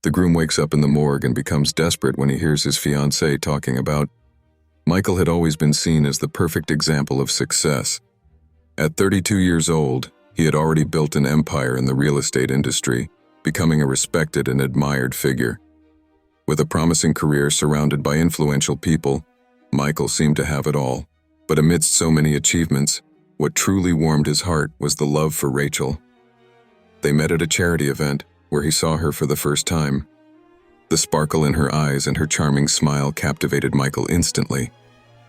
The groom wakes up in the morgue and becomes desperate when he hears his fiancée talking about Michael had always been seen as the perfect example of success. At 32 years old, he had already built an empire in the real estate industry, becoming a respected and admired figure. With a promising career surrounded by influential people, Michael seemed to have it all. But amidst so many achievements, what truly warmed his heart was the love for Rachel. They met at a charity event where he saw her for the first time. The sparkle in her eyes and her charming smile captivated Michael instantly,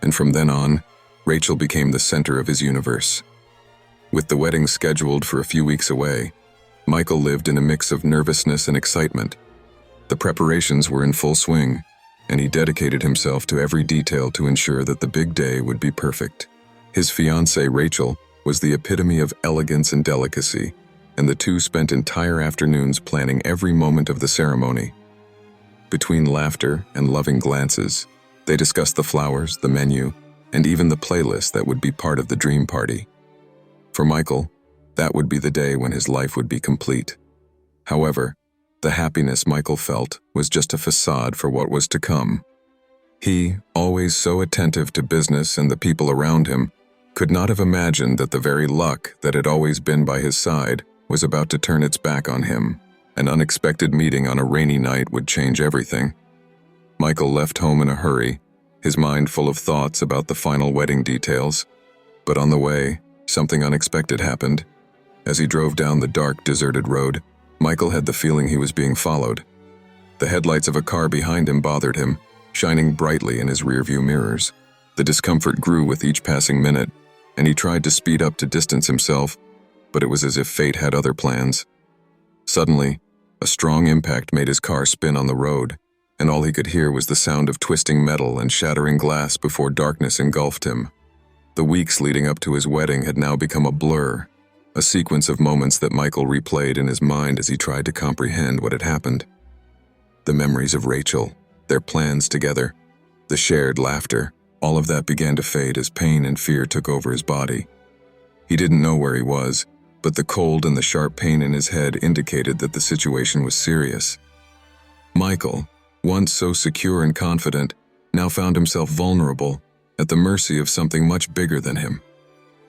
and from then on, Rachel became the center of his universe. With the wedding scheduled for a few weeks away, Michael lived in a mix of nervousness and excitement. The preparations were in full swing, and he dedicated himself to every detail to ensure that the big day would be perfect. His fiancée, Rachel, was the epitome of elegance and delicacy, and the two spent entire afternoons planning every moment of the ceremony. Between laughter and loving glances, they discussed the flowers, the menu, and even the playlist that would be part of the dream party. For Michael, that would be the day when his life would be complete. However, the happiness Michael felt was just a facade for what was to come. He, always so attentive to business and the people around him, could not have imagined that the very luck that had always been by his side was about to turn its back on him. An unexpected meeting on a rainy night would change everything. Michael left home in a hurry, his mind full of thoughts about the final wedding details. But on the way, something unexpected happened. As he drove down the dark, deserted road, Michael had the feeling he was being followed. The headlights of a car behind him bothered him, shining brightly in his rearview mirrors. The discomfort grew with each passing minute, and he tried to speed up to distance himself, but it was as if fate had other plans. Suddenly, a strong impact made his car spin on the road, and all he could hear was the sound of twisting metal and shattering glass before darkness engulfed him. The weeks leading up to his wedding had now become a blur, a sequence of moments that Michael replayed in his mind as he tried to comprehend what had happened. The memories of Rachel, their plans together, the shared laughter, all of that began to fade as pain and fear took over his body. He didn't know where he was, but the cold and the sharp pain in his head indicated that the situation was serious. Michael, once so secure and confident, now found himself vulnerable, at the mercy of something much bigger than him.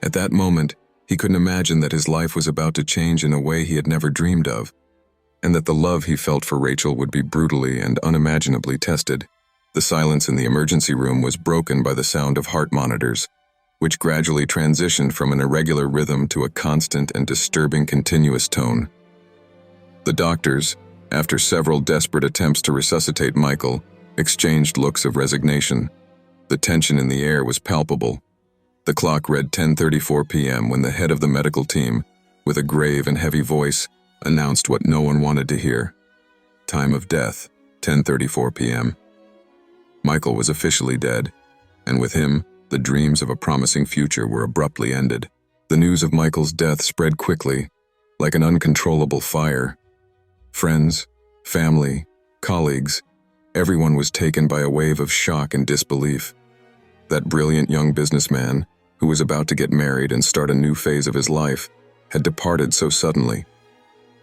At that moment, he couldn't imagine that his life was about to change in a way he had never dreamed of, and that the love he felt for Rachel would be brutally and unimaginably tested. The silence in the emergency room was broken by the sound of heart monitors, which gradually transitioned from an irregular rhythm to a constant and disturbing continuous tone. The doctors, after several desperate attempts to resuscitate Michael, exchanged looks of resignation. The tension in the air was palpable. The clock read 10:34 p.m. when the head of the medical team, with a grave and heavy voice, announced what no one wanted to hear. Time of death, 10:34 p.m. Michael was officially dead, and with him, the dreams of a promising future were abruptly ended. The news of Michael's death spread quickly, like an uncontrollable fire. Friends, family, colleagues, everyone was taken by a wave of shock and disbelief. That brilliant young businessman, who was about to get married and start a new phase of his life, had departed so suddenly.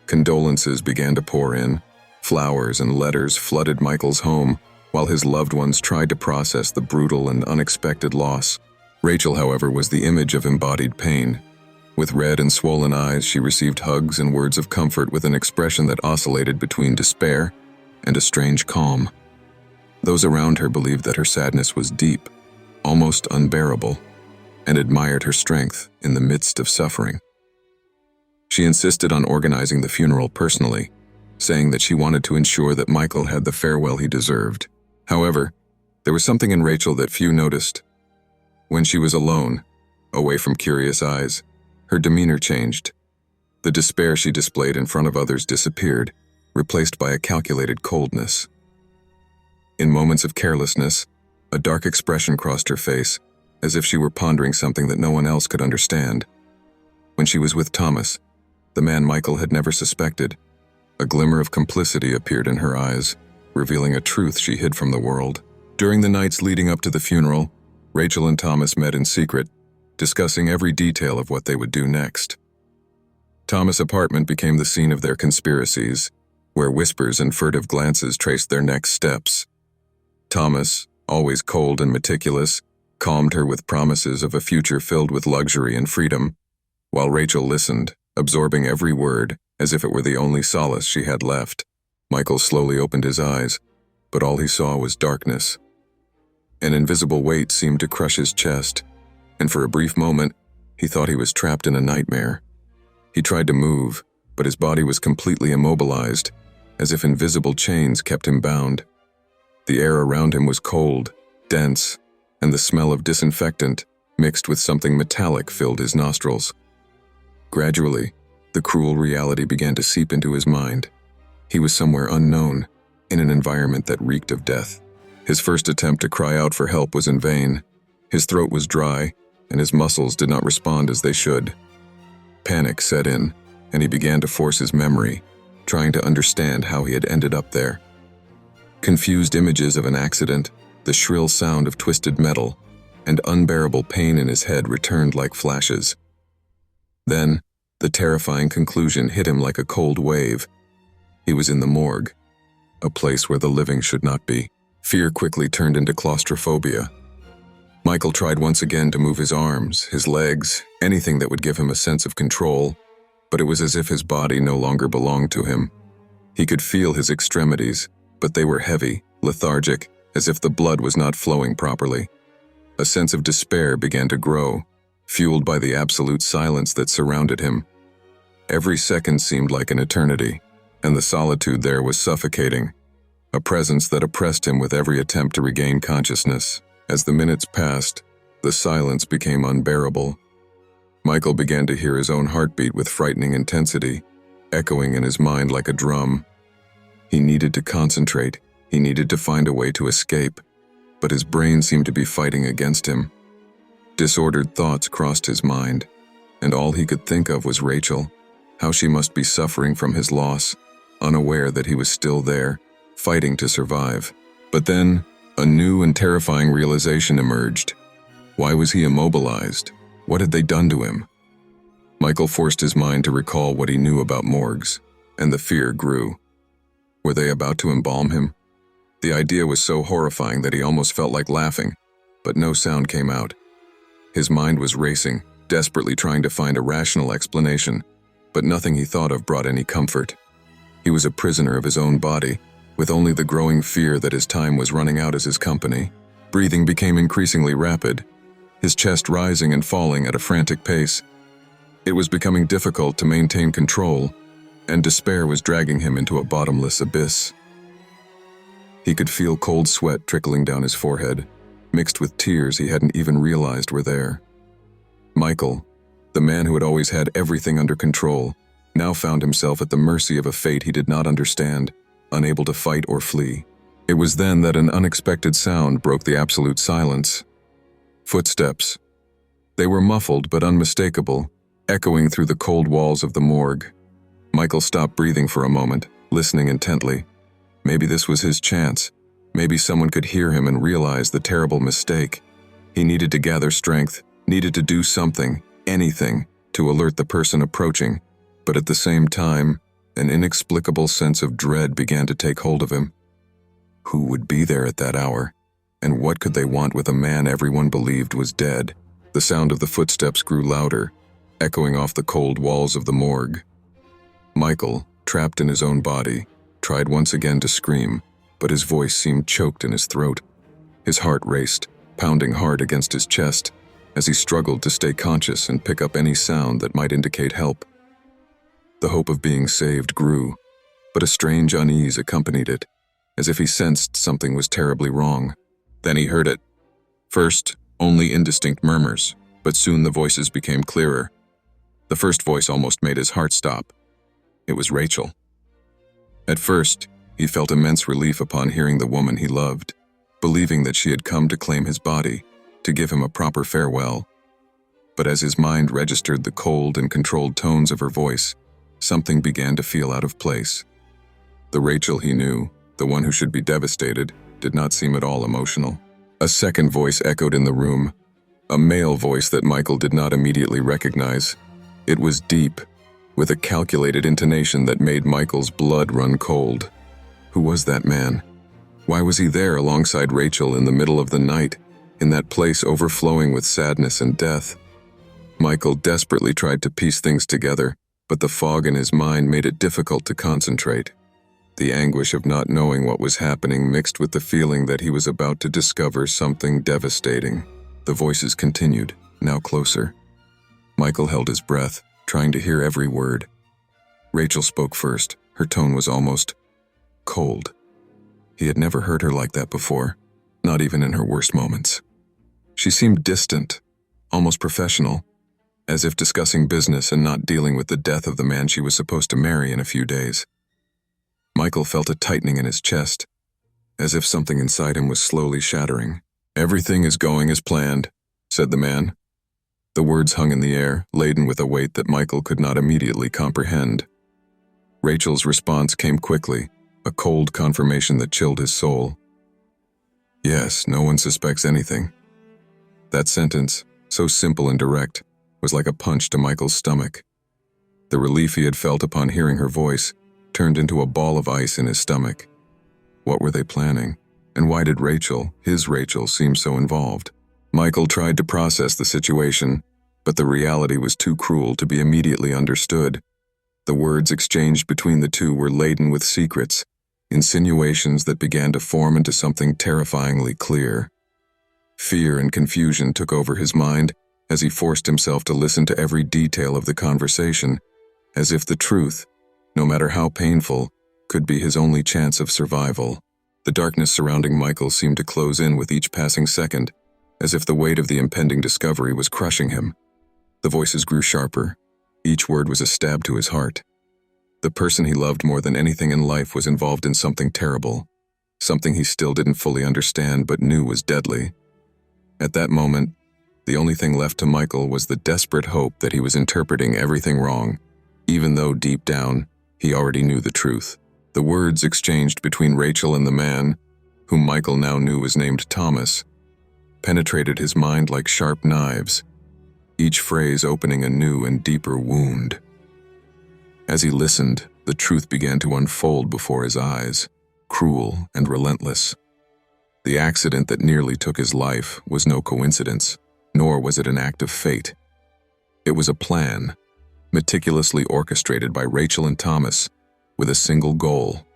Condolences began to pour in. Flowers and letters flooded Michael's home, while his loved ones tried to process the brutal and unexpected loss. Rachel, however, was the image of embodied pain. With red and swollen eyes, she received hugs and words of comfort with an expression that oscillated between despair and a strange calm. Those around her believed that her sadness was deep, almost unbearable, and admired her strength in the midst of suffering. She insisted on organizing the funeral personally, saying that she wanted to ensure that Michael had the farewell he deserved. However, there was something in Rachel that few noticed. When she was alone, away from curious eyes, her demeanor changed. The despair she displayed in front of others disappeared, replaced by a calculated coldness. In moments of carelessness, a dark expression crossed her face, as if she were pondering something that no one else could understand. When she was with Thomas, the man Michael had never suspected, a glimmer of complicity appeared in her eyes, revealing a truth she hid from the world. During the nights leading up to the funeral, Rachel and Thomas met in secret, discussing every detail of what they would do next. Thomas' apartment became the scene of their conspiracies, where whispers and furtive glances traced their next steps. Thomas, always cold and meticulous, calmed her with promises of a future filled with luxury and freedom, while Rachel listened, absorbing every word as if it were the only solace she had left. Michael slowly opened his eyes, but all he saw was darkness. An invisible weight seemed to crush his chest, and for a brief moment, he thought he was trapped in a nightmare. He tried to move, but his body was completely immobilized, as if invisible chains kept him bound. The air around him was cold, dense, and the smell of disinfectant, mixed with something metallic, filled his nostrils. Gradually, the cruel reality began to seep into his mind. He was somewhere unknown, in an environment that reeked of death. His first attempt to cry out for help was in vain. His throat was dry, and his muscles did not respond as they should. Panic set in, and he began to force his memory, trying to understand how he had ended up there. Confused images of an accident, the shrill sound of twisted metal, and unbearable pain in his head returned like flashes. Then, the terrifying conclusion hit him like a cold wave. He was in the morgue, a place where the living should not be. Fear quickly turned into claustrophobia. Michael tried once again to move his arms, his legs, anything that would give him a sense of control, but it was as if his body no longer belonged to him. He could feel his extremities, but they were heavy, lethargic, as if the blood was not flowing properly. A sense of despair began to grow, fueled by the absolute silence that surrounded him. Every second seemed like an eternity, and the solitude there was suffocating, a presence that oppressed him with every attempt to regain consciousness. As the minutes passed, the silence became unbearable. Michael began to hear his own heartbeat with frightening intensity, echoing in his mind like a drum. He needed to concentrate, he needed to find a way to escape, but his brain seemed to be fighting against him. Disordered thoughts crossed his mind, and all he could think of was Rachel, how she must be suffering from his loss, unaware that he was still there, fighting to survive. But then, a new and terrifying realization emerged. Why was he immobilized? What had they done to him? Michael forced his mind to recall what he knew about morgues, and the fear grew. Were they about to embalm him? The idea was so horrifying that he almost felt like laughing, but no sound came out. His mind was racing, desperately trying to find a rational explanation, but nothing he thought of brought any comfort. He was a prisoner of his own body, with only the growing fear that his time was running out as his company. Breathing became increasingly rapid, his chest rising and falling at a frantic pace. It was becoming difficult to maintain control, and despair was dragging him into a bottomless abyss. He could feel cold sweat trickling down his forehead, mixed with tears he hadn't even realized were there. Michael, the man who had always had everything under control, now found himself at the mercy of a fate he did not understand, unable to fight or flee. It was then that an unexpected sound broke the absolute silence. Footsteps. They were muffled but unmistakable, echoing through the cold walls of the morgue. Michael stopped breathing for a moment, listening intently. Maybe this was his chance. Maybe someone could hear him and realize the terrible mistake. He needed to gather strength, needed to do something, anything, to alert the person approaching. But at the same time, an inexplicable sense of dread began to take hold of him. Who would be there at that hour? And what could they want with a man everyone believed was dead? The sound of the footsteps grew louder, echoing off the cold walls of the morgue. Michael, trapped in his own body, tried once again to scream, but his voice seemed choked in his throat. His heart raced, pounding hard against his chest, as he struggled to stay conscious and pick up any sound that might indicate help. The hope of being saved grew, but a strange unease accompanied it, as if he sensed something was terribly wrong. Then he heard it. First, only indistinct murmurs, but soon the voices became clearer. The first voice almost made his heart stop. It was Rachel. At first, he felt immense relief upon hearing the woman he loved, believing that she had come to claim his body, to give him a proper farewell. But as his mind registered the cold and controlled tones of her voice, something began to feel out of place. The Rachel he knew, the one who should be devastated, did not seem at all emotional. A second voice echoed in the room, a male voice that Michael did not immediately recognize. It was deep, with a calculated intonation that made Michael's blood run cold. Who was that man? Why was he there alongside Rachel in the middle of the night, in that place overflowing with sadness and death? Michael desperately tried to piece things together, but the fog in his mind made it difficult to concentrate. The anguish of not knowing what was happening mixed with the feeling that he was about to discover something devastating. The voices continued, now closer. Michael held his breath, trying to hear every word. Rachel spoke first. Her tone was almost cold. He had never heard her like that before, not even in her worst moments. She seemed distant, almost professional, as if discussing business and not dealing with the death of the man she was supposed to marry in a few days. Michael felt a tightening in his chest, as if something inside him was slowly shattering. "Everything is going as planned," said the man. The words hung in the air, laden with a weight that Michael could not immediately comprehend. Rachel's response came quickly, a cold confirmation that chilled his soul. "Yes, no one suspects anything." That sentence, so simple and direct, was like a punch to Michael's stomach. The relief he had felt upon hearing her voice turned into a ball of ice in his stomach. What were they planning? And why did Rachel, his Rachel, seem so involved? Michael tried to process the situation, but the reality was too cruel to be immediately understood. The words exchanged between the two were laden with secrets, insinuations that began to form into something terrifyingly clear. Fear and confusion took over his mind as he forced himself to listen to every detail of the conversation, as if the truth, no matter how painful, could be his only chance of survival. The darkness surrounding Michael seemed to close in with each passing second, as if the weight of the impending discovery was crushing him. The voices grew sharper. Each word was a stab to his heart. The person he loved more than anything in life was involved in something terrible, something he still didn't fully understand but knew was deadly. At that moment, the only thing left to Michael was the desperate hope that he was interpreting everything wrong, even though deep down, he already knew the truth. The words exchanged between Rachel and the man, whom Michael now knew was named Thomas, penetrated his mind like sharp knives, each phrase opening a new and deeper wound. As he listened, the truth began to unfold before his eyes, cruel and relentless. The accident that nearly took his life was no coincidence, nor was it an act of fate. It was a plan, meticulously orchestrated by Rachel and Thomas, with a single goal: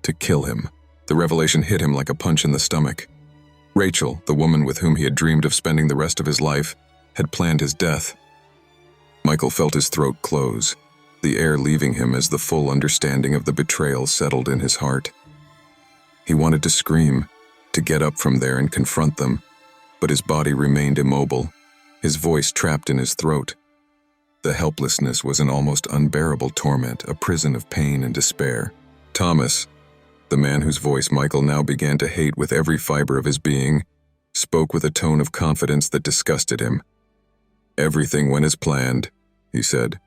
to kill him. The revelation hit him like a punch in the stomach. Rachel, the woman with whom he had dreamed of spending the rest of his life, had planned his death. Michael felt his throat close, the air leaving him as the full understanding of the betrayal settled in his heart. He wanted to scream, to get up from there and confront them, but his body remained immobile, his voice trapped in his throat. The helplessness was an almost unbearable torment, a prison of pain and despair. Thomas, the man whose voice Michael now began to hate with every fiber of his being, spoke with a tone of confidence that disgusted him. "Everything went as planned," he said,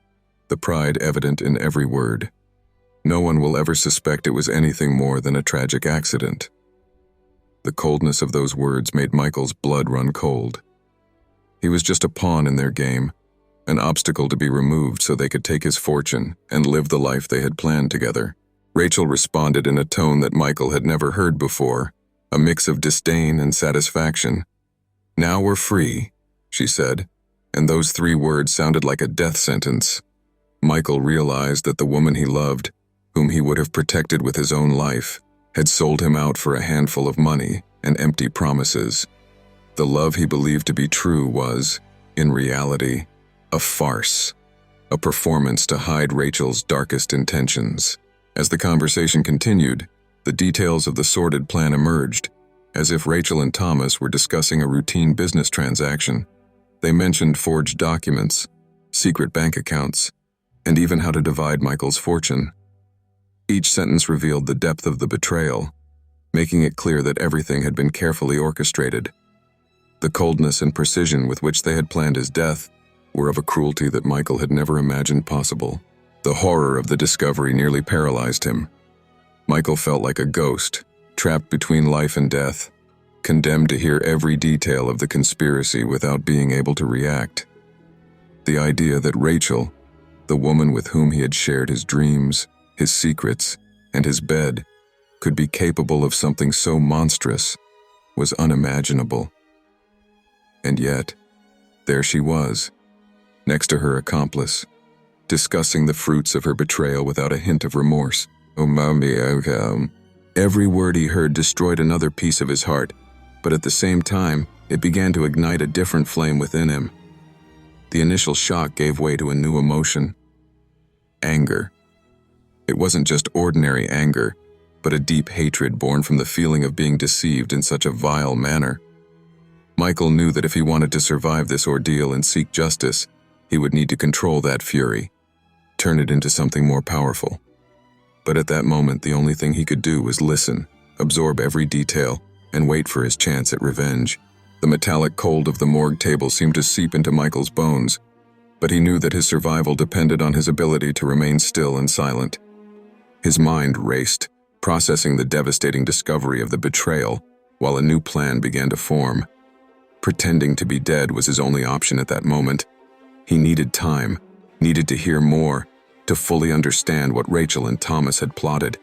the pride evident in every word. "No one will ever suspect it was anything more than a tragic accident." The coldness of those words made Michael's blood run cold. He was just a pawn in their game, an obstacle to be removed so they could take his fortune and live the life they had planned together. Rachel responded in a tone that Michael had never heard before, a mix of disdain and satisfaction. "Now we're free," she said, and those 3 words sounded like a death sentence. Michael realized that the woman he loved, whom he would have protected with his own life, had sold him out for a handful of money and empty promises. The love he believed to be true was, in reality, a farce, a performance to hide Rachel's darkest intentions. As the conversation continued, the details of the sordid plan emerged, as if Rachel and Thomas were discussing a routine business transaction. They mentioned forged documents, secret bank accounts, and even how to divide Michael's fortune. Each sentence revealed the depth of the betrayal, making it clear that everything had been carefully orchestrated. The coldness and precision with which they had planned his death were of a cruelty that Michael had never imagined possible. The horror of the discovery nearly paralyzed him. Michael felt like a ghost, trapped between life and death, condemned to hear every detail of the conspiracy without being able to react. The idea that Rachel, The woman with whom he had shared his dreams, his secrets, and his bed could be capable of something so monstrous was unimaginable. And yet, there she was, next to her accomplice, discussing the fruits of her betrayal without a hint of remorse. Oh, mommy, okay. Every word he heard destroyed another piece of his heart, but at the same time, it began to ignite a different flame within him. The initial shock gave way to a new emotion: anger. It wasn't just ordinary anger, but a deep hatred born from the feeling of being deceived in such a vile manner. Michael knew that if he wanted to survive this ordeal and seek justice, he would need to control that fury, turn it into something more powerful. But at that moment, the only thing he could do was listen, absorb every detail, and wait for his chance at revenge. The metallic cold of the morgue table seemed to seep into Michael's bones, but he knew that his survival depended on his ability to remain still and silent. His mind raced, processing the devastating discovery of the betrayal, while a new plan began to form. Pretending to be dead was his only option at that moment. He needed time, needed to hear more, to fully understand what Rachel and Thomas had plotted.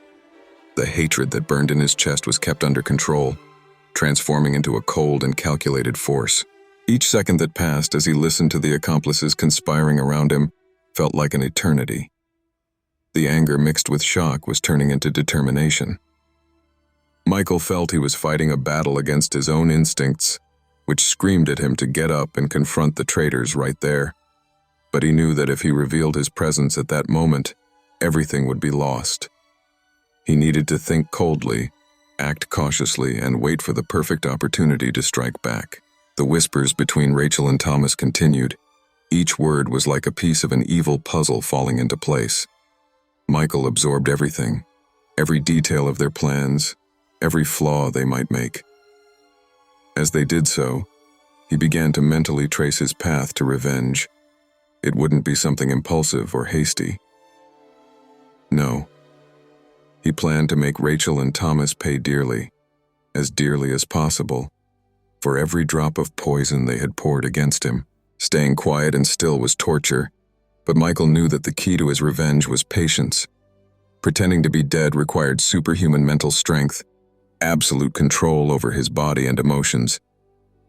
The hatred that burned in his chest was kept under control, transforming into a cold and calculated force. Each second that passed as he listened to the accomplices conspiring around him felt like an eternity. The anger mixed with shock was turning into determination. Michael felt he was fighting a battle against his own instincts, which screamed at him to get up and confront the traitors right there. But he knew that if he revealed his presence at that moment, everything would be lost. He needed to think coldly, act cautiously, and wait for the perfect opportunity to strike back. The whispers between Rachel and Thomas continued. Each word was like a piece of an evil puzzle falling into place. Michael absorbed everything, every detail of their plans, every flaw they might make. As they did so, he began to mentally trace his path to revenge. It wouldn't be something impulsive or hasty. No. He planned to make Rachel and Thomas pay dearly as possible, for every drop of poison they had poured against him. Staying quiet and still was torture, but Michael knew that the key to his revenge was patience. Pretending to be dead required superhuman mental strength, absolute control over his body and emotions.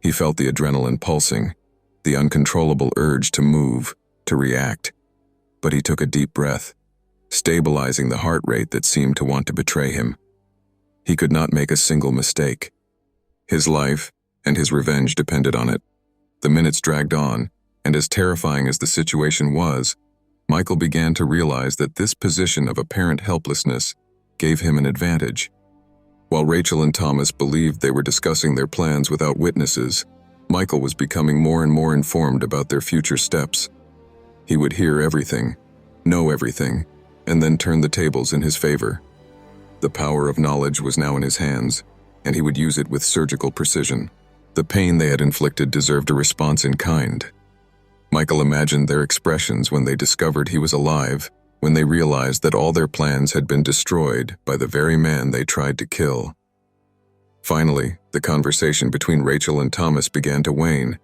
He felt the adrenaline pulsing, the uncontrollable urge to move, to react. But he took a deep breath, stabilizing the heart rate that seemed to want to betray him. He could not make a single mistake. His life and his revenge depended on it. The minutes dragged on, and as terrifying as the situation was, Michael began to realize that this position of apparent helplessness gave him an advantage. While Rachel and Thomas believed they were discussing their plans without witnesses, Michael was becoming more and more informed about their future steps. He would hear everything, know everything, and then turn the tables in his favor. The power of knowledge was now in his hands, and he would use it with surgical precision. The pain they had inflicted deserved a response in kind. Michael imagined their expressions when they discovered he was alive, when they realized that all their plans had been destroyed by the very man they tried to kill. Finally, the conversation between Rachel and Thomas began to wane,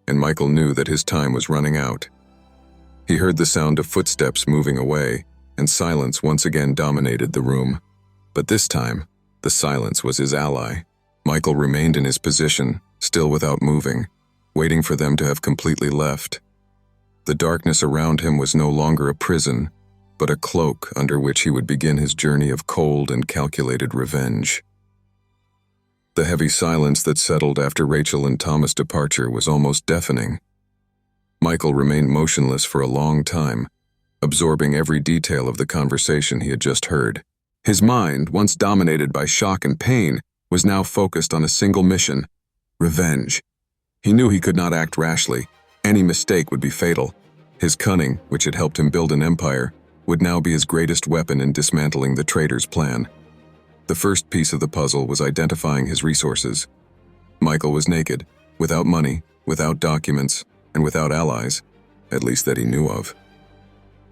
and Michael knew that his time was running out. He heard the sound of footsteps moving away, and silence once again dominated the room. But this time, the silence was his ally. Michael remained in his position, still without moving, waiting for them to have completely left. The darkness around him was no longer a prison, but a cloak under which he would begin his journey of cold and calculated revenge. The heavy silence that settled after Rachel and Thomas' departure was almost deafening. Michael remained motionless for a long time, absorbing every detail of the conversation he had just heard. His mind, once dominated by shock and pain, was now focused on a single mission: revenge. He knew he could not act rashly. Any mistake would be fatal. His cunning, which had helped him build an empire, would now be his greatest weapon in dismantling the traitor's plan. The first piece of the puzzle was identifying his resources. Michael was naked, without money, without documents, and without allies, at least that he knew of.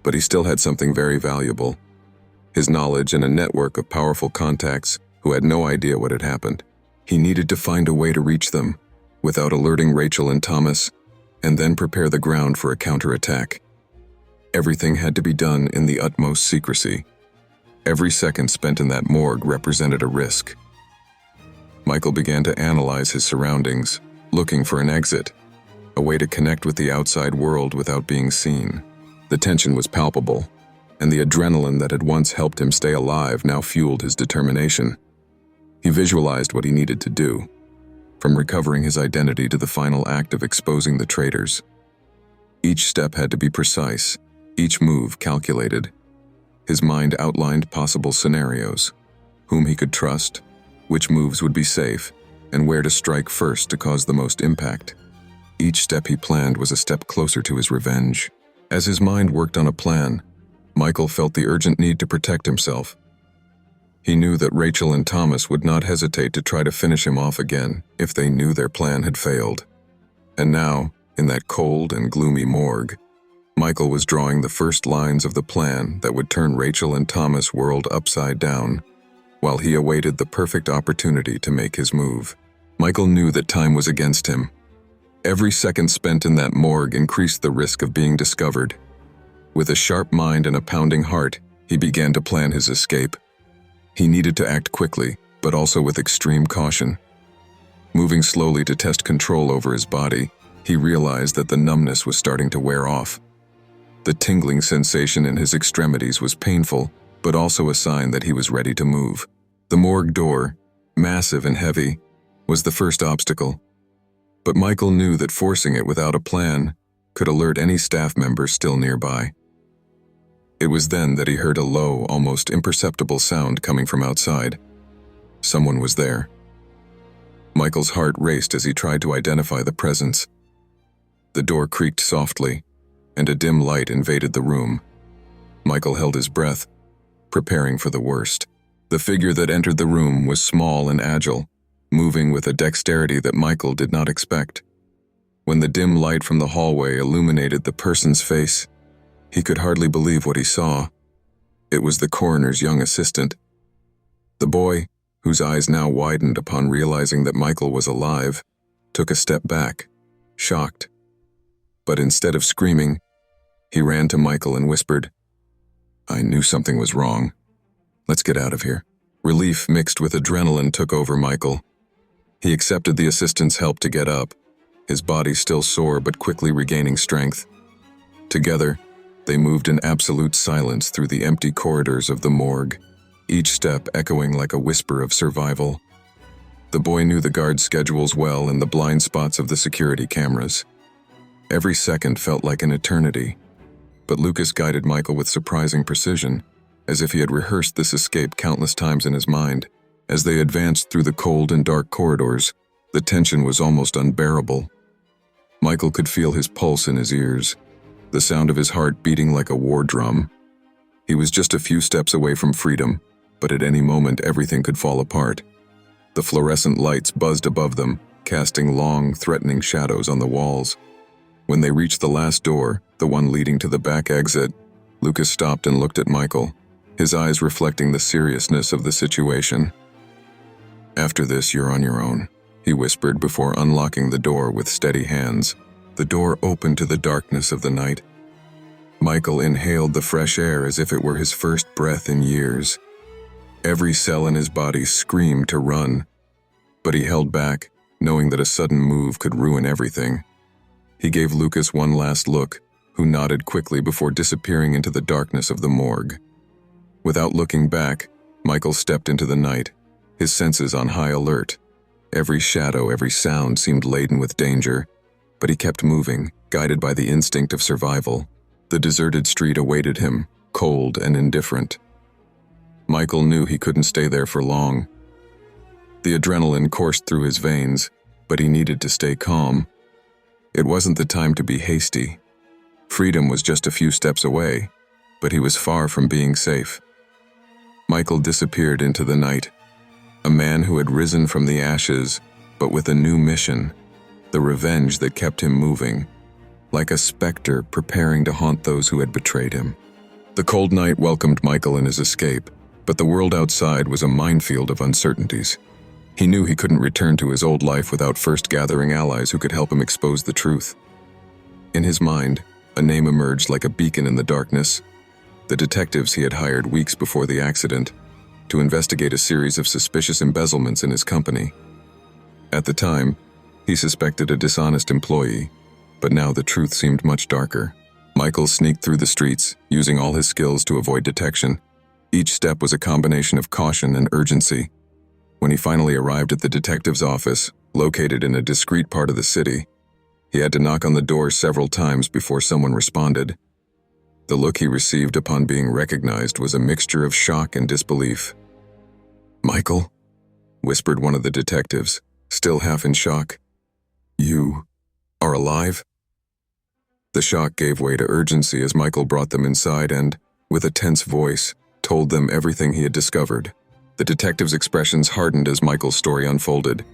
But he still had something very valuable: his knowledge and a network of powerful contacts who had no idea what had happened. He needed to find a way to reach them, without alerting Rachel and Thomas, and then prepare the ground for a counterattack. Everything had to be done in the utmost secrecy. Every second spent in that morgue represented a risk. Michael began to analyze his surroundings, looking for an exit, a way to connect with the outside world without being seen. The tension was palpable, and the adrenaline that had once helped him stay alive now fueled his determination. He visualized what he needed to do, from recovering his identity to the final act of exposing the traitors. Each step had to be precise, each move calculated. His mind outlined possible scenarios, whom he could trust, which moves would be safe, and where to strike first to cause the most impact. Each step he planned was a step closer to his revenge. As his mind worked on a plan, Michael felt the urgent need to protect himself. He knew that Rachel and Thomas would not hesitate to try to finish him off again if they knew their plan had failed. And now, in that cold and gloomy morgue, Michael was drawing the first lines of the plan that would turn Rachel and Thomas' world upside down, while he awaited the perfect opportunity to make his move. Michael knew that time was against him. Every second spent in that morgue increased the risk of being discovered. With a sharp mind and a pounding heart, he began to plan his escape. He needed to act quickly, but also with extreme caution. Moving slowly to test control over his body, he realized that the numbness was starting to wear off. The tingling sensation in his extremities was painful, but also a sign that he was ready to move. The morgue door, massive and heavy, was the first obstacle. But Michael knew that forcing it without a plan could alert any staff member still nearby. It was then that he heard a low, almost imperceptible sound coming from outside. Someone was there. Michael's heart raced as he tried to identify the presence. The door creaked softly, and a dim light invaded the room. Michael held his breath, preparing for the worst. The figure that entered the room was small and agile, moving with a dexterity that Michael did not expect. When the dim light from the hallway illuminated the person's face, he could hardly believe what he saw. It was the coroner's young assistant. The boy, whose eyes now widened upon realizing that Michael was alive, took a step back, shocked. But instead of screaming, he ran to Michael and whispered, "I knew something was wrong. Let's get out of here." Relief mixed with adrenaline took over Michael. He accepted the assistant's help to get up, his body still sore but quickly regaining strength. Together, they moved in absolute silence through the empty corridors of the morgue, each step echoing like a whisper of survival. The boy knew the guard schedules well and the blind spots of the security cameras. Every second felt like an eternity, but Lucas guided Michael with surprising precision, as if he had rehearsed this escape countless times in his mind. As they advanced through the cold and dark corridors, the tension was almost unbearable. Michael could feel his pulse in his ears, the sound of his heart beating like a war drum. He was just a few steps away from freedom, but at any moment everything could fall apart. The fluorescent lights buzzed above them, casting long, threatening shadows on the walls. When they reached the last door, the one leading to the back exit, Lucas stopped and looked at Michael, his eyes reflecting the seriousness of the situation. "After this, you're on your own," he whispered before unlocking the door with steady hands. The door opened to the darkness of the night. Michael inhaled the fresh air as if it were his first breath in years. Every cell in his body screamed to run, but he held back, knowing that a sudden move could ruin everything. He gave Lucas one last look, who nodded quickly before disappearing into the darkness of the morgue. Without looking back, Michael stepped into the night, his senses on high alert. Every shadow, every sound seemed laden with danger, but he kept moving, guided by the instinct of survival. The deserted street awaited him, cold and indifferent. Michael knew he couldn't stay there for long. The adrenaline coursed through his veins, but he needed to stay calm. It wasn't the time to be hasty. Freedom was just a few steps away, but he was far from being safe. Michael disappeared into the night, a man who had risen from the ashes, but with a new mission, the revenge that kept him moving, like a specter preparing to haunt those who had betrayed him. The cold night welcomed Michael in his escape, but the world outside was a minefield of uncertainties. He knew he couldn't return to his old life without first gathering allies who could help him expose the truth. In his mind, A name emerged like a beacon in the darkness: the detectives he had hired weeks before the accident to investigate a series of suspicious embezzlements in his company. At the time, he suspected a dishonest employee, but now the truth seemed much darker. Michael sneaked through the streets, using all his skills to avoid detection. Each step was a combination of caution and urgency. When he finally arrived at the detective's office, located in a discreet part of the city, he had to knock on the door several times before someone responded. The look he received upon being recognized was a mixture of shock and disbelief. "Michael?" whispered one of the detectives, still half in shock. "You are alive?" The shock gave way to urgency as Michael brought them inside and, with a tense voice, told them everything he had discovered. The detectives' expressions hardened as Michael's story unfolded.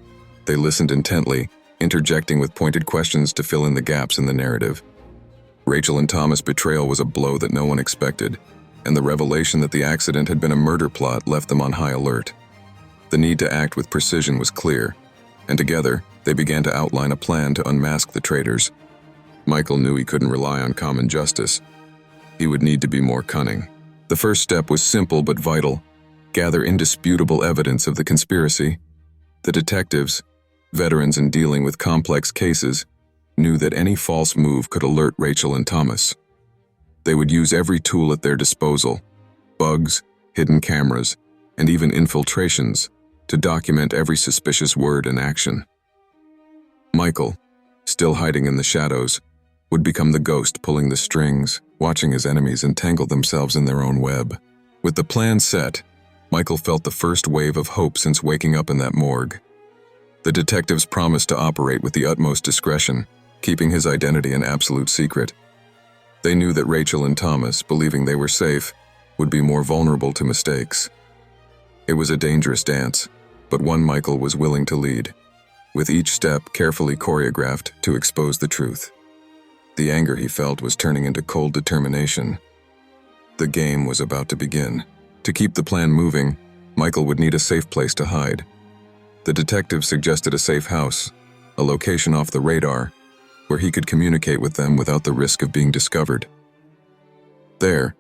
They listened intently, interjecting with pointed questions to fill in the gaps in the narrative. Rachel and Thomas' betrayal was a blow that no one expected, and the revelation that the accident had been a murder plot left them on high alert. The need to act with precision was clear, and together, they began to outline a plan to unmask the traitors. Michael knew he couldn't rely on common justice. He would need to be more cunning. The first step was simple but vital: gather indisputable evidence of the conspiracy. The detectives, veterans in dealing with complex cases, knew that any false move could alert Rachel and Thomas. They would use every tool at their disposal: bugs, hidden cameras, and even infiltrations, to document every suspicious word and action. Michael, still hiding in the shadows, would become the ghost pulling the strings, watching his enemies entangle themselves in their own web. With the plan set, Michael felt the first wave of hope since waking up in that morgue. The detectives promised to operate with the utmost discretion, keeping his identity an absolute secret. They knew that Rachel and Thomas, believing they were safe, would be more vulnerable to mistakes. It was a dangerous dance, but one Michael was willing to lead, with each step carefully choreographed to expose the truth. The anger he felt was turning into cold determination. The game was about to begin. To keep the plan moving, Michael would need a safe place to hide. The detective suggested a safe house, a location off the radar, where he could communicate with them without the risk of being discovered. There,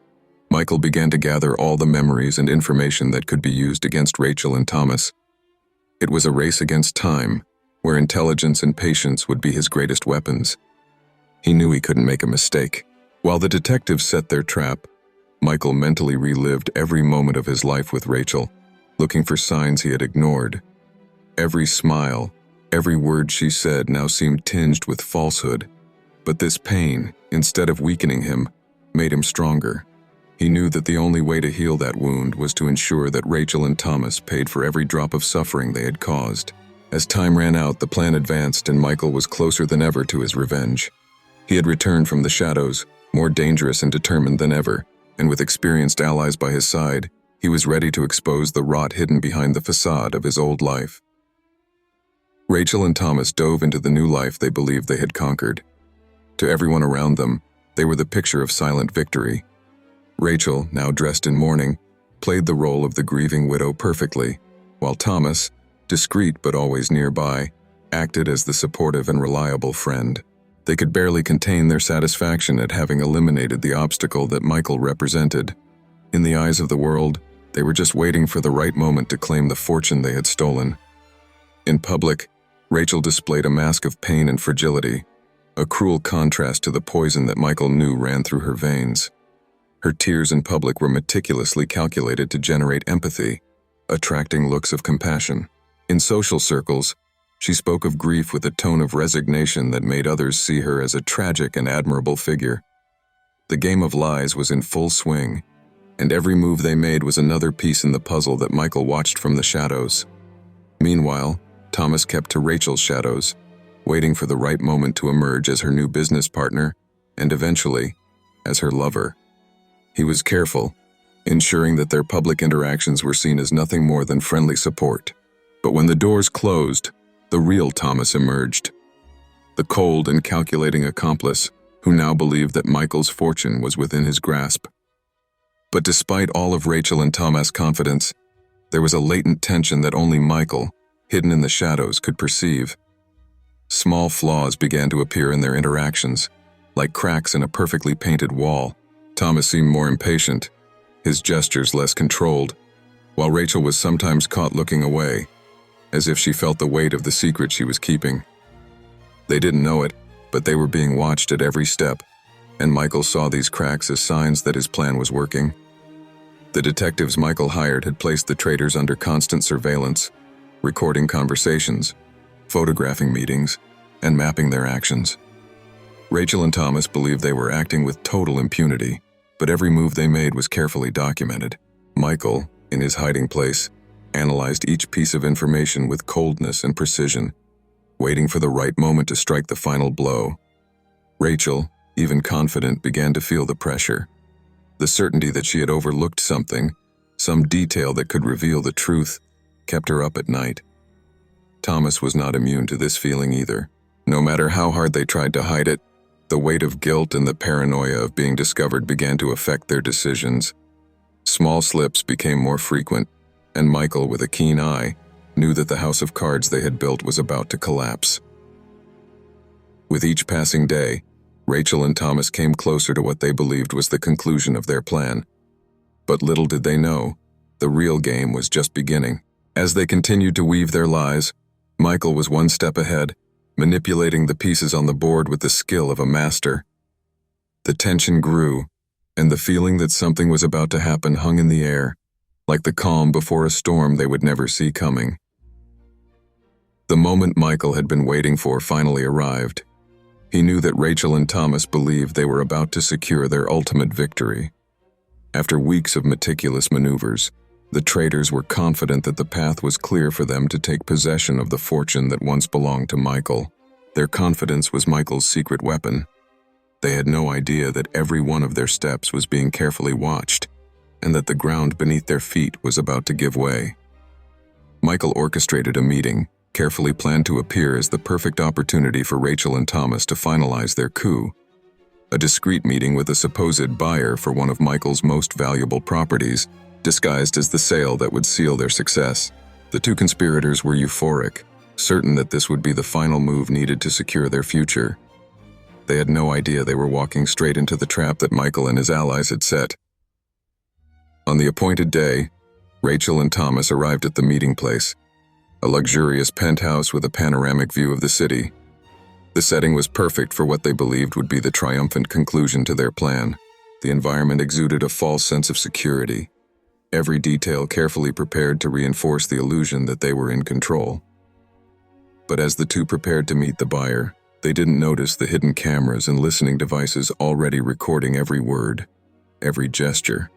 Michael began to gather all the memories and information that could be used against Rachel and Thomas. It was a race against time, where intelligence and patience would be his greatest weapons. He knew he couldn't make a mistake. While the detectives set their trap, Michael mentally relived every moment of his life with Rachel, looking for signs he had ignored. Every smile, every word she said now seemed tinged with falsehood. But this pain, instead of weakening him, made him stronger. He knew that the only way to heal that wound was to ensure that Rachel and Thomas paid for every drop of suffering they had caused. As time ran out, the plan advanced, and Michael was closer than ever to his revenge. He had returned from the shadows, more dangerous and determined than ever, and with experienced allies by his side, he was ready to expose the rot hidden behind the facade of his old life. Rachel and Thomas dove into the new life they believed they had conquered. To everyone around them, they were the picture of silent victory. Rachel, now dressed in mourning, played the role of the grieving widow perfectly, while Thomas, discreet but always nearby, acted as the supportive and reliable friend. They could barely contain their satisfaction at having eliminated the obstacle that Michael represented. In the eyes of the world, they were just waiting for the right moment to claim the fortune they had stolen. In public, Rachel displayed a mask of pain and fragility, a cruel contrast to the poison that Michael knew ran through her veins. Her tears in public were meticulously calculated to generate empathy, attracting looks of compassion. In social circles, she spoke of grief with a tone of resignation that made others see her as a tragic and admirable figure. The game of lies was in full swing, and every move they made was another piece in the puzzle that Michael watched from the shadows. Meanwhile, Thomas kept to Rachel's shadows, waiting for the right moment to emerge as her new business partner, and eventually, as her lover. He was careful, ensuring that their public interactions were seen as nothing more than friendly support. But when the doors closed, the real Thomas emerged. The cold and calculating accomplice who now believed that Michael's fortune was within his grasp. But despite all of Rachel and Thomas' confidence, there was a latent tension that only Michael, hidden in the shadows, could perceive. Small flaws began to appear in their interactions, like cracks in a perfectly painted wall. Thomas seemed more impatient, his gestures less controlled, while Rachel was sometimes caught looking away, as if she felt the weight of the secret she was keeping. They didn't know it, but they were being watched at every step, and Michael saw these cracks as signs that his plan was working. The detectives Michael hired had placed the traitors under constant surveillance, recording conversations, photographing meetings, and mapping their actions. Rachel and Thomas believed they were acting with total impunity, but every move they made was carefully documented. Michael, in his hiding place, analyzed each piece of information with coldness and precision, waiting for the right moment to strike the final blow. Rachel, even confident, began to feel the pressure. The certainty that she had overlooked something, some detail that could reveal the truth, kept her up at night. Thomas was not immune to this feeling either. No matter how hard they tried to hide it, the weight of guilt and the paranoia of being discovered began to affect their decisions. Small slips became more frequent, and Michael, with a keen eye, knew that the house of cards they had built was about to collapse. With each passing day, Rachel and Thomas came closer to what they believed was the conclusion of their plan. But little did they know, the real game was just beginning. As they continued to weave their lies, Michael was one step ahead, manipulating the pieces on the board with the skill of a master. The tension grew, and the feeling that something was about to happen hung in the air, like the calm before a storm they would never see coming. The moment Michael had been waiting for finally arrived. He knew that Rachel and Thomas believed they were about to secure their ultimate victory. After weeks of meticulous maneuvers, the traitors were confident that the path was clear for them to take possession of the fortune that once belonged to Michael. Their confidence was Michael's secret weapon. They had no idea that every one of their steps was being carefully watched, and that the ground beneath their feet was about to give way. Michael orchestrated a meeting, carefully planned to appear as the perfect opportunity for Rachel and Thomas to finalize their coup. A discreet meeting with a supposed buyer for one of Michael's most valuable properties, disguised as the sale that would seal their success. The two conspirators were euphoric, certain that this would be the final move needed to secure their future. They had no idea they were walking straight into the trap that Michael and his allies had set. On the appointed day, Rachel and Thomas arrived at the meeting place, a luxurious penthouse with a panoramic view of the city. The setting was perfect for what they believed would be the triumphant conclusion to their plan. The environment exuded a false sense of security, every detail carefully prepared to reinforce the illusion that they were in control. But as the two prepared to meet the buyer, they didn't notice the hidden cameras and listening devices already recording every word, every gesture.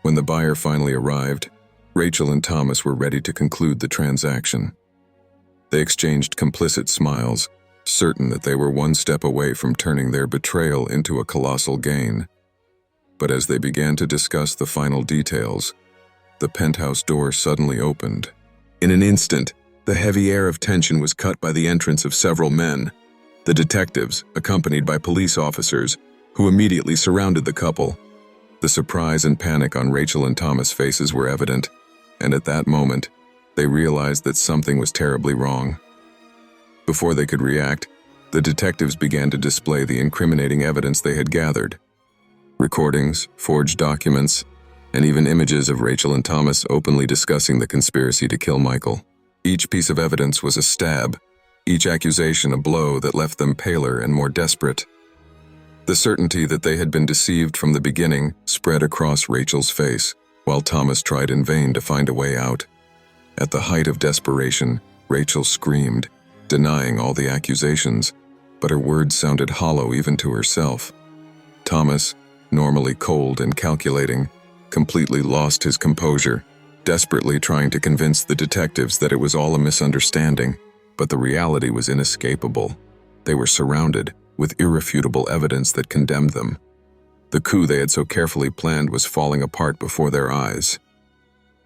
When the buyer finally arrived, Rachel and Thomas were ready to conclude the transaction. They exchanged complicit smiles, certain that they were one step away from turning their betrayal into a colossal gain. But as they began to discuss the final details, the penthouse door suddenly opened. In an instant, the heavy air of tension was cut by the entrance of several men, the detectives, accompanied by police officers, who immediately surrounded the couple. The surprise and panic on Rachel and Thomas' faces were evident, and at that moment, they realized that something was terribly wrong. Before they could react, the detectives began to display the incriminating evidence they had gathered. Recordings, forged documents, and even images of Rachel and Thomas openly discussing the conspiracy to kill Michael. Each piece of evidence was a stab, each accusation a blow that left them paler and more desperate. The certainty that they had been deceived from the beginning spread across Rachel's face, while Thomas tried in vain to find a way out. At the height of desperation, Rachel screamed, denying all the accusations, but her words sounded hollow even to herself. Thomas, normally cold and calculating, completely lost his composure, desperately trying to convince the detectives that it was all a misunderstanding, but the reality was inescapable. They were surrounded with irrefutable evidence that condemned them. The coup they had so carefully planned was falling apart before their eyes.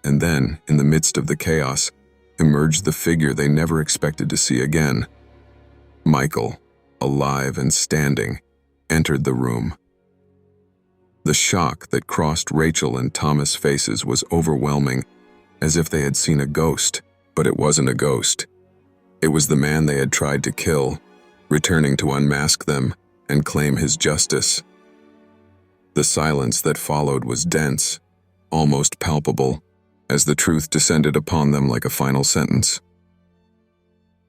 And then, in the midst of the chaos, emerged the figure they never expected to see again. Michael, alive and standing, entered the room. The shock that crossed Rachel and Thomas' faces was overwhelming, as if they had seen a ghost, but it wasn't a ghost. It was the man they had tried to kill, returning to unmask them, and claim his justice. The silence that followed was dense, almost palpable, as the truth descended upon them like a final sentence.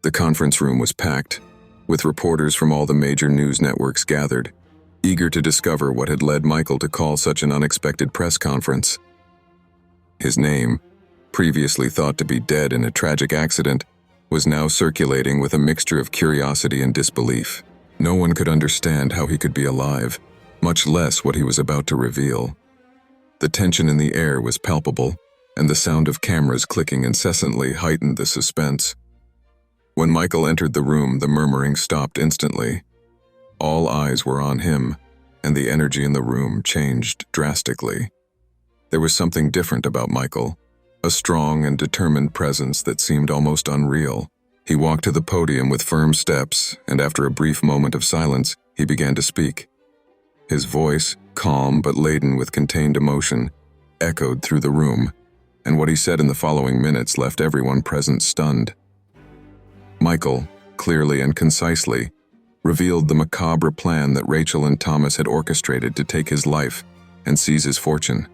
The conference room was packed, with reporters from all the major news networks gathered, eager to discover what had led Michael to call such an unexpected press conference. His name, previously thought to be dead in a tragic accident, was now circulating with a mixture of curiosity and disbelief. No one could understand how he could be alive, much less what he was about to reveal. The tension in the air was palpable, and the sound of cameras clicking incessantly heightened the suspense. When Michael entered the room, the murmuring stopped instantly. All eyes were on him, and the energy in the room changed drastically. There was something different about Michael, a strong and determined presence that seemed almost unreal. He walked to the podium with firm steps, and after a brief moment of silence, he began to speak. His voice, calm but laden with contained emotion, echoed through the room, and what he said in the following minutes left everyone present stunned. Michael, clearly and concisely, revealed the macabre plan that Rachel and Thomas had orchestrated to take his life and seize his fortune.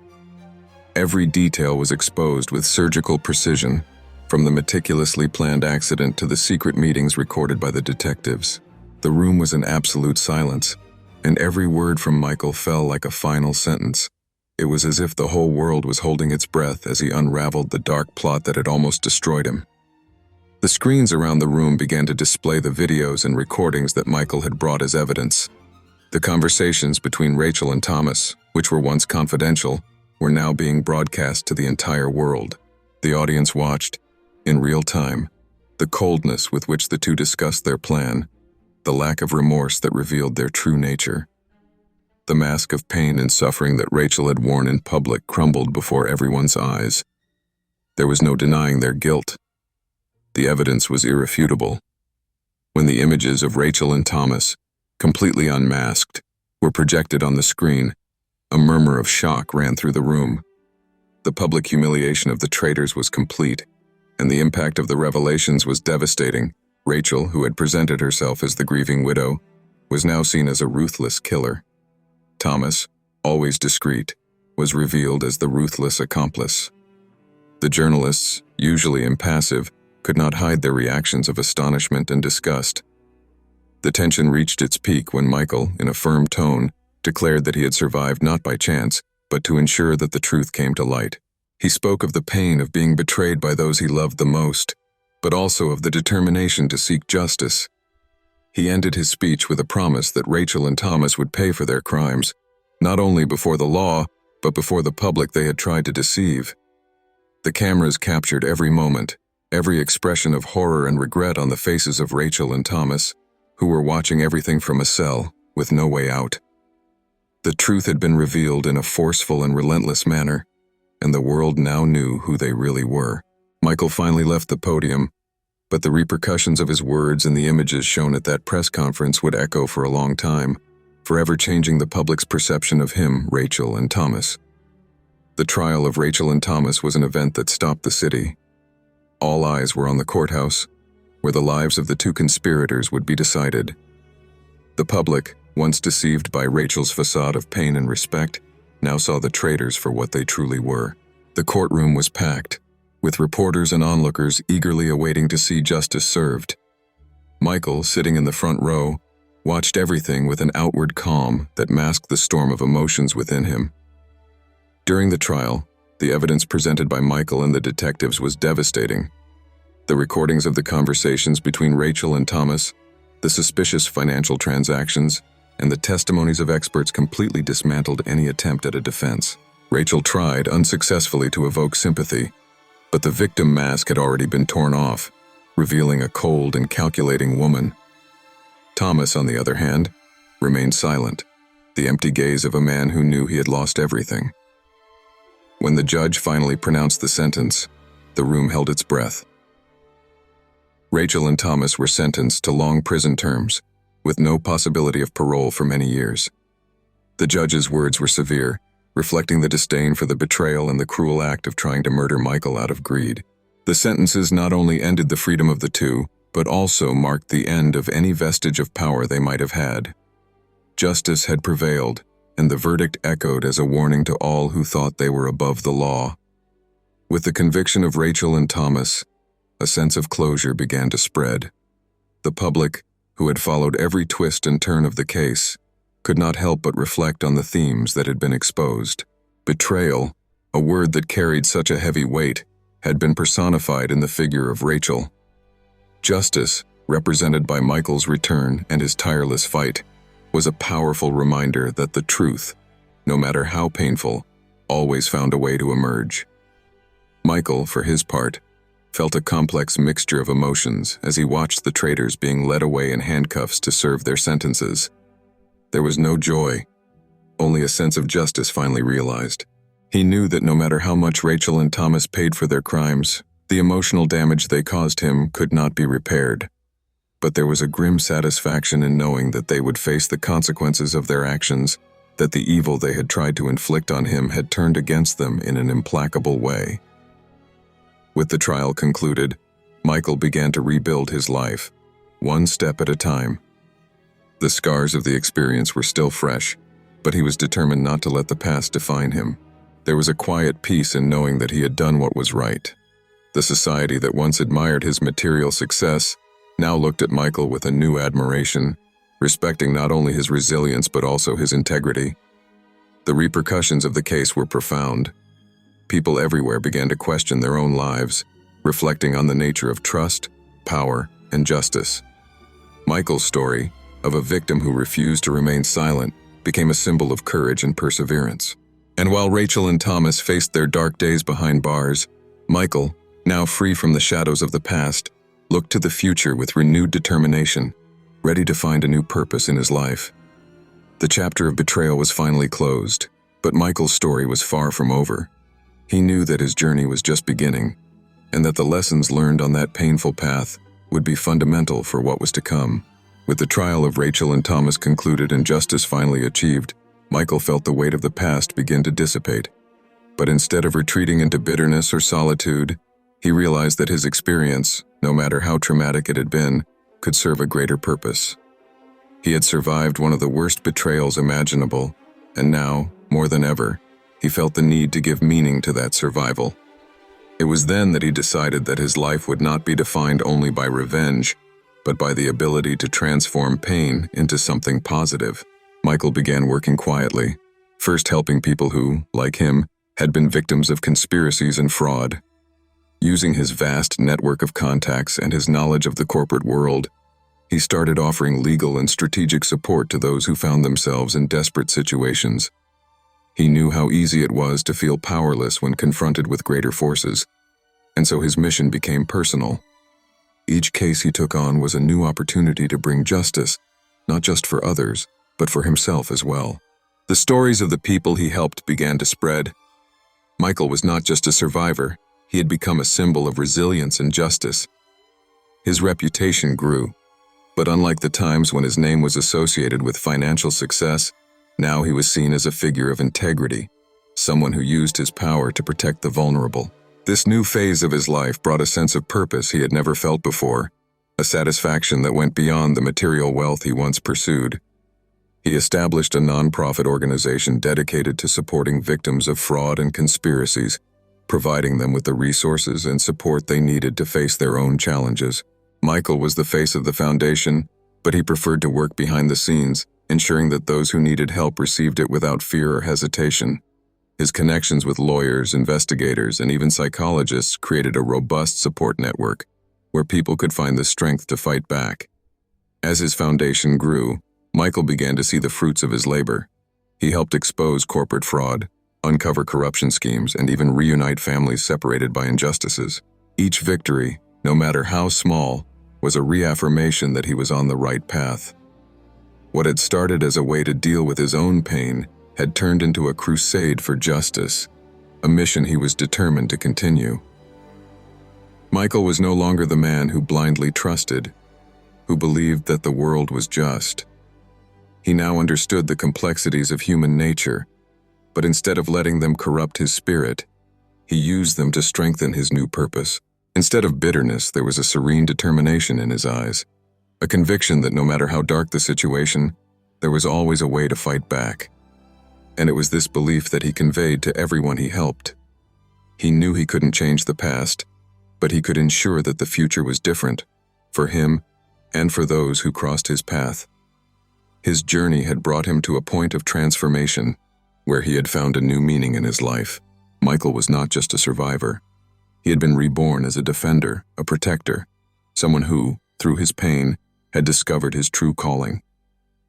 Every detail was exposed with surgical precision, from the meticulously planned accident to the secret meetings recorded by the detectives. The room was in absolute silence, and every word from Michael fell like a final sentence. It was as if the whole world was holding its breath as he unraveled the dark plot that had almost destroyed him. The screens around the room began to display the videos and recordings that Michael had brought as evidence. The conversations between Rachel and Thomas, which were once confidential, were now being broadcast to the entire world. The audience watched, in real time, the coldness with which the two discussed their plan, the lack of remorse that revealed their true nature. The mask of pain and suffering that Rachel had worn in public crumbled before everyone's eyes. There was no denying their guilt. The evidence was irrefutable. When the images of Rachel and Thomas, completely unmasked, were projected on the screen, a murmur of shock ran through the room. The public humiliation of the traitors was complete, and the impact of the revelations was devastating. Rachel, who had presented herself as the grieving widow, was now seen as a ruthless killer. Thomas, always discreet, was revealed as the ruthless accomplice. The journalists, usually impassive, could not hide their reactions of astonishment and disgust. The tension reached its peak when Michael, in a firm tone, declared that he had survived not by chance, but to ensure that the truth came to light. He spoke of the pain of being betrayed by those he loved the most, but also of the determination to seek justice. He ended his speech with a promise that Rachel and Thomas would pay for their crimes, not only before the law, but before the public they had tried to deceive. The cameras captured every moment, every expression of horror and regret on the faces of Rachel and Thomas, who were watching everything from a cell, with no way out. The truth had been revealed in a forceful and relentless manner, and the world now knew who they really were. Michael finally left the podium, but the repercussions of his words and the images shown at that press conference would echo for a long time, forever changing the public's perception of him, Rachel, and Thomas. The trial of Rachel and Thomas was an event that stopped the city. All eyes were on the courthouse, where the lives of the two conspirators would be decided. The public, once deceived by Rachel's facade of pain and respect, now saw the traitors for what they truly were. The courtroom was packed, with reporters and onlookers eagerly awaiting to see justice served. Michael, sitting in the front row, watched everything with an outward calm that masked the storm of emotions within him. During the trial, the evidence presented by Michael and the detectives was devastating. The recordings of the conversations between Rachel and Thomas, the suspicious financial transactions, and the testimonies of experts completely dismantled any attempt at a defense. Rachel tried unsuccessfully to evoke sympathy, but the victim mask had already been torn off, revealing a cold and calculating woman. Thomas, on the other hand, remained silent, the empty gaze of a man who knew he had lost everything. When the judge finally pronounced the sentence, the room held its breath. Rachel and Thomas were sentenced to long prison terms, with no possibility of parole for many years. The judge's words were severe, reflecting the disdain for the betrayal and the cruel act of trying to murder Michael out of greed. The sentences not only ended the freedom of the two, but also marked the end of any vestige of power they might have had. Justice had prevailed, and the verdict echoed as a warning to all who thought they were above the law. With the conviction of Rachel and Thomas, a sense of closure began to spread. The public, who had followed every twist and turn of the case, could not help but reflect on the themes that had been exposed. Betrayal, a word that carried such a heavy weight, had been personified in the figure of Rachel. Justice, represented by Michael's return and his tireless fight, was a powerful reminder that the truth, no matter how painful, always found a way to emerge. Michael, for his part, felt a complex mixture of emotions as he watched the traitors being led away in handcuffs to serve their sentences. There was no joy, only a sense of justice finally realized. He knew that no matter how much Rachel and Thomas paid for their crimes, the emotional damage they caused him could not be repaired. But there was a grim satisfaction in knowing that they would face the consequences of their actions, that the evil they had tried to inflict on him had turned against them in an implacable way. With the trial concluded, Michael began to rebuild his life, one step at a time. The scars of the experience were still fresh, but he was determined not to let the past define him. There was a quiet peace in knowing that he had done what was right. The society that once admired his material success now looked at Michael with a new admiration, respecting not only his resilience but also his integrity. The repercussions of the case were profound. People everywhere began to question their own lives, reflecting on the nature of trust, power, and justice. Michael's story, of a victim who refused to remain silent, became a symbol of courage and perseverance. And while Rachel and Thomas faced their dark days behind bars, Michael, now free from the shadows of the past, looked to the future with renewed determination, ready to find a new purpose in his life. The chapter of betrayal was finally closed, but Michael's story was far from over. He knew that his journey was just beginning, and that the lessons learned on that painful path would be fundamental for what was to come. With the trial of Rachel and Thomas concluded and justice finally achieved, Michael felt the weight of the past begin to dissipate. But instead of retreating into bitterness or solitude, he realized that his experience, no matter how traumatic it had been, could serve a greater purpose. He had survived one of the worst betrayals imaginable, and now, more than ever, he felt the need to give meaning to that survival. It was then that he decided that his life would not be defined only by revenge, but by the ability to transform pain into something positive. Michael began working quietly, first helping people who, like him, had been victims of conspiracies and fraud. Using his vast network of contacts and his knowledge of the corporate world, he started offering legal and strategic support to those who found themselves in desperate situations. He knew how easy it was to feel powerless when confronted with greater forces, and so his mission became personal. Each case he took on was a new opportunity to bring justice, not just for others, but for himself as well. The stories of the people he helped began to spread. Michael was not just a survivor, he had become a symbol of resilience and justice. His reputation grew, but unlike the times when his name was associated with financial success, now he was seen as a figure of integrity, someone who used his power to protect the vulnerable. This new phase of his life brought a sense of purpose he had never felt before, a satisfaction that went beyond the material wealth he once pursued. He established a nonprofit organization dedicated to supporting victims of fraud and conspiracies, providing them with the resources and support they needed to face their own challenges. Michael was the face of the foundation, but he preferred to work behind the scenes, ensuring that those who needed help received it without fear or hesitation. His connections with lawyers, investigators, and even psychologists created a robust support network where people could find the strength to fight back. As his foundation grew, Michael began to see the fruits of his labor. He helped expose corporate fraud, uncover corruption schemes, and even reunite families separated by injustices. Each victory, no matter how small, was a reaffirmation that he was on the right path. What had started as a way to deal with his own pain had turned into a crusade for justice, a mission he was determined to continue. Michael was no longer the man who blindly trusted, who believed that the world was just. He now understood the complexities of human nature, but instead of letting them corrupt his spirit, he used them to strengthen his new purpose. Instead of bitterness, there was a serene determination in his eyes, a conviction that no matter how dark the situation, there was always a way to fight back. And it was this belief that he conveyed to everyone he helped. He knew he couldn't change the past, but he could ensure that the future was different, for him and for those who crossed his path. His journey had brought him to a point of transformation, where he had found a new meaning in his life. Michael was not just a survivor. He had been reborn as a defender, a protector, someone who, through his pain, had discovered his true calling.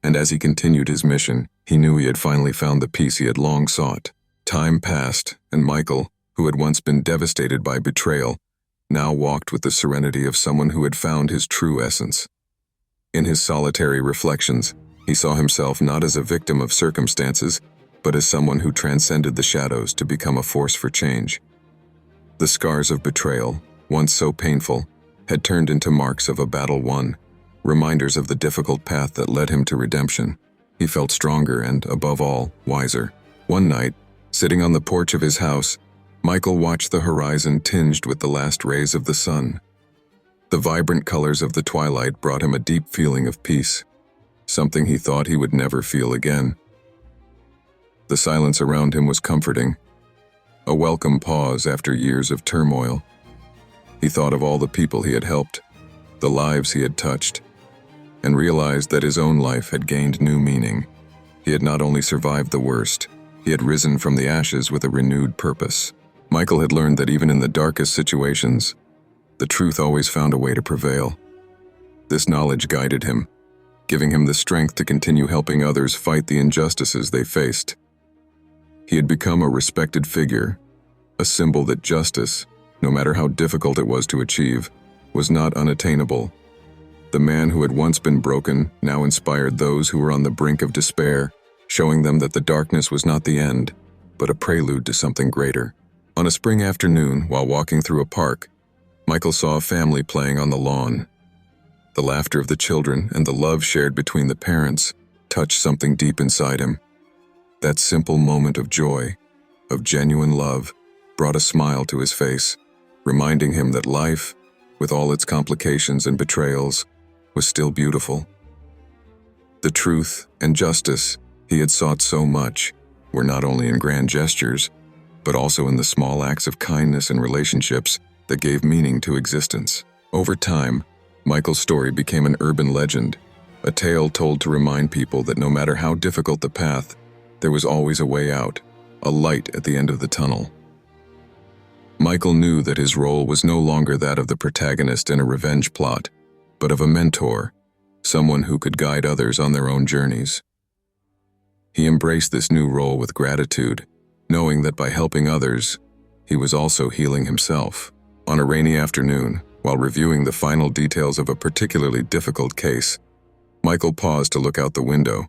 And as he continued his mission, he knew he had finally found the peace he had long sought. Time passed, and Michael, who had once been devastated by betrayal, now walked with the serenity of someone who had found his true essence. In his solitary reflections, he saw himself not as a victim of circumstances, but as someone who transcended the shadows to become a force for change. The scars of betrayal, once so painful, had turned into marks of a battle won, reminders of the difficult path that led him to redemption. He felt stronger and, above all, wiser. One night, sitting on the porch of his house, Michael watched the horizon tinged with the last rays of the sun. The vibrant colors of the twilight brought him a deep feeling of peace, something he thought he would never feel again. The silence around him was comforting, a welcome pause after years of turmoil. He thought of all the people he had helped, the lives he had touched, and realized that his own life had gained new meaning. He had not only survived the worst, he had risen from the ashes with a renewed purpose. Michael had learned that even in the darkest situations, the truth always found a way to prevail. This knowledge guided him, giving him the strength to continue helping others fight the injustices they faced. He had become a respected figure, a symbol that justice, no matter how difficult it was to achieve, was not unattainable. The man who had once been broken now inspired those who were on the brink of despair, showing them that the darkness was not the end, but a prelude to something greater. On a spring afternoon, while walking through a park, Michael saw a family playing on the lawn. The laughter of the children and the love shared between the parents touched something deep inside him. That simple moment of joy, of genuine love, brought a smile to his face, reminding him that life, with all its complications and betrayals, was still beautiful. The truth and justice he had sought so much were not only in grand gestures, but also in the small acts of kindness and relationships that gave meaning to existence. Over time, Michael's story became an urban legend, a tale told to remind people that no matter how difficult the path, there was always a way out, a light at the end of the tunnel. Michael knew that his role was no longer that of the protagonist in a revenge plot, but of a mentor, someone who could guide others on their own journeys. He embraced this new role with gratitude, knowing that by helping others, he was also healing himself. On a rainy afternoon, while reviewing the final details of a particularly difficult case, Michael paused to look out the window.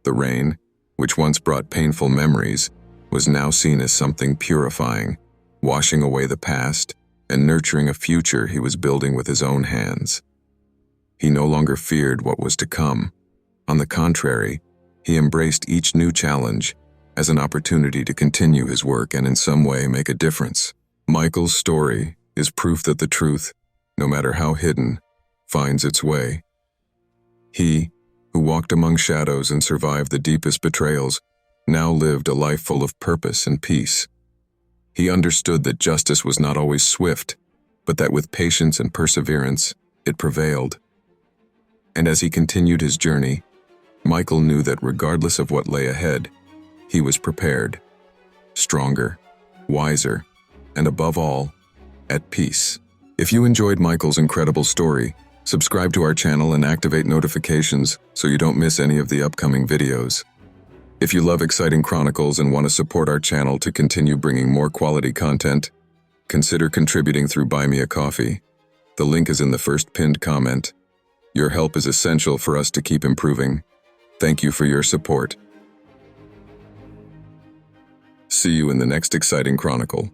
The rain, which once brought painful memories, was now seen as something purifying, washing away the past and nurturing a future he was building with his own hands. He no longer feared what was to come. On the contrary, he embraced each new challenge as an opportunity to continue his work and in some way make a difference. Michael's story is proof that the truth, no matter how hidden, finds its way. He, who walked among shadows and survived the deepest betrayals, now lived a life full of purpose and peace. He understood that justice was not always swift, but that with patience and perseverance, it prevailed. And as he continued his journey, Michael knew that regardless of what lay ahead, he was prepared, stronger, wiser, and above all, at peace. If you enjoyed Michael's incredible story, subscribe to our channel and activate notifications so you don't miss any of the upcoming videos. If you love exciting chronicles and want to support our channel to continue bringing more quality content, consider contributing through Buy Me a Coffee. The link is in the first pinned comment. Your help is essential for us to keep improving. Thank you for your support. See you in the next exciting chronicle.